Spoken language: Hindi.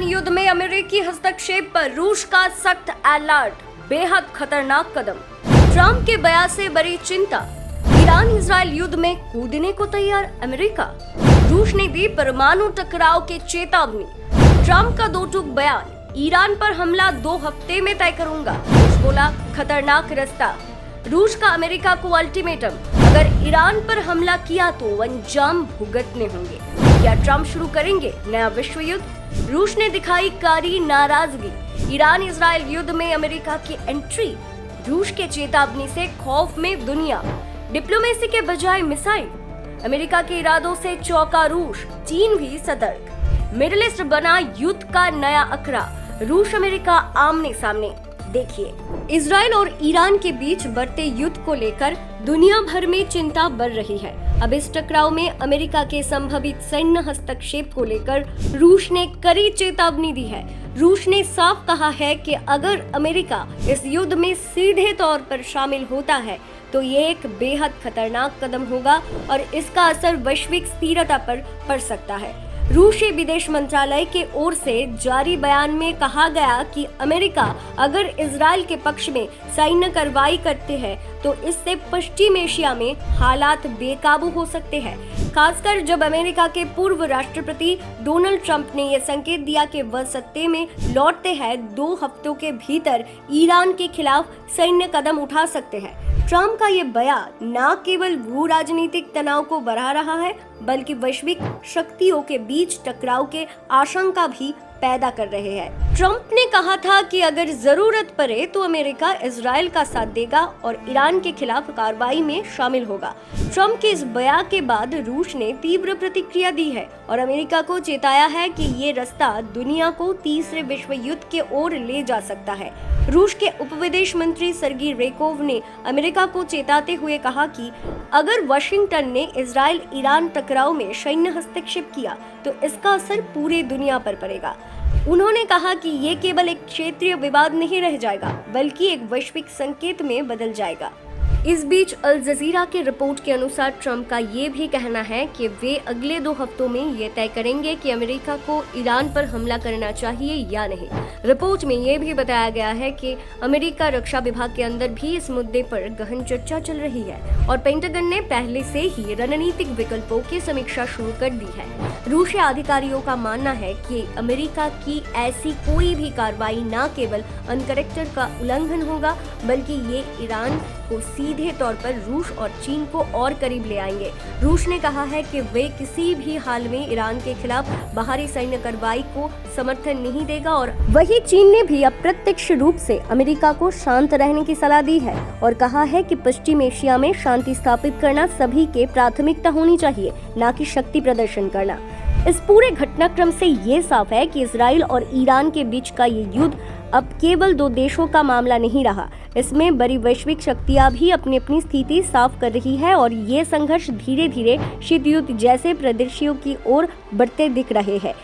ईरान युद्ध में अमेरिकी हस्तक्षेप पर रूस का सख्त अलर्ट, बेहद खतरनाक कदम। ट्रंप के बयान से बड़ी चिंता, ईरान इजराइल युद्ध में कूदने को तैयार अमेरिका। रूस ने दी परमाणु टकराव की चेतावनी। ट्रंप का दो टूक बयान, ईरान पर हमला 2 हफ्ते में तय करूंगा। रूस बोला खतरनाक रास्ता। रूस का अमेरिका को अल्टीमेटम, अगर ईरान पर हमला किया तो अंजाम भुगतने होंगे। क्या ट्रंप शुरू करेंगे नया विश्व युद्ध? रूस ने दिखाई कारी नाराजगी। ईरान इजराइल युद्ध में अमेरिका की एंट्री, रूस के चेतावनी से खौफ में दुनिया। डिप्लोमेसी के बजाय मिसाइल, अमेरिका के इरादों से चौंका रूस, चीन भी सतर्क। मिडिल ईस्ट बना युद्ध का नया अखड़ा, रूस अमेरिका आमने सामने। देखिए, इजराइल और ईरान के बीच बढ़ते युद्ध को लेकर दुनिया भर में चिंता बढ़ रही है। अब इस टकराव में अमेरिका के संभावित सैन्य हस्तक्षेप को लेकर रूस ने कड़ी चेतावनी दी है। रूस ने साफ कहा है कि अगर अमेरिका इस युद्ध में सीधे तौर पर शामिल होता है तो ये एक बेहद खतरनाक कदम होगा और इसका असर वैश्विक स्थिरता पर पड़ सकता है। रूसी विदेश मंत्रालय के ओर से जारी बयान में कहा गया कि अमेरिका अगर इजराइल के पक्ष में सैन्य कार्रवाई करते हैं तो इससे पश्चिम एशिया में हालात बेकाबू हो सकते हैं, खासकर जब अमेरिका के पूर्व राष्ट्रपति डोनाल्ड ट्रंप ने यह संकेत दिया कि वह सत्ते में लौटते हैं 2 हफ्तों के भीतर ईरान के खिलाफ सैन्य कदम उठा सकते हैं। ट्रंप का ये बयान न केवल भू राजनीतिक तनाव को बढ़ा रहा है बल्कि वैश्विक शक्तियों के बीच टकराव के आशंका भी पैदा कर रहे हैं। ट्रंप ने कहा था कि अगर जरूरत पड़े तो अमेरिका इजराइल का साथ देगा और ईरान के खिलाफ कार्रवाई में शामिल होगा। ट्रंप के इस बयान के बाद रूस ने तीव्र प्रतिक्रिया दी है और अमेरिका को चेताया है कि ये रास्ता दुनिया को तीसरे विश्व युद्ध की ओर ले जा सकता है। रूस के उप विदेश मंत्री सर्गी रेकोव ने अमेरिका को चेताते हुए कहा कि अगर वाशिंगटन ने इजराइल ईरान टकराव में सैन्य हस्तक्षेप किया तो इसका असर पूरे दुनिया पर पड़ेगा। उन्होंने कहा कि ये केवल एक क्षेत्रीय विवाद नहीं रह जाएगा बल्कि एक वैश्विक संकेत में बदल जाएगा। इस बीच अल जजीरा के रिपोर्ट के अनुसार ट्रंप का ये भी कहना है कि वे अगले 2 हफ्तों में ये तय करेंगे कि अमेरिका को ईरान पर हमला करना चाहिए या नहीं। रिपोर्ट में ये भी बताया गया है कि अमेरिका रक्षा विभाग के अंदर भी इस मुद्दे पर गहन चर्चा चल रही है और पेंटागन ने पहले से ही रणनीतिक विकल्पों की समीक्षा शुरू कर दी है। रूसी अधिकारियों का मानना है कि अमेरिका की ऐसी कोई भी कार्रवाई न केवल अनकरेक्टर का उल्लंघन होगा बल्कि ये ईरान को सीधे तौर पर रूस और चीन को और करीब ले आएंगे। रूस ने कहा है कि वे किसी भी हाल में ईरान के खिलाफ बाहरी सैन्य कार्रवाई को समर्थन नहीं देगा और वही चीन ने भी अप्रत्यक्ष रूप से अमेरिका को शांत रहने की सलाह दी है और कहा है कि पश्चिम एशिया में शांति स्थापित करना सभी के प्राथमिकता होनी चाहिए, न कि शक्ति प्रदर्शन करना। इस पूरे घटनाक्रम से ये साफ है कि इजराइल और ईरान के बीच का ये युद्ध अब केवल 2 देशों का मामला नहीं रहा। इसमें बड़ी वैश्विक शक्तियां भी अपनी अपनी स्थिति साफ कर रही है और ये संघर्ष धीरे धीरे शीत युद्ध जैसे परिदृश्यों की ओर बढ़ते दिख रहे हैं।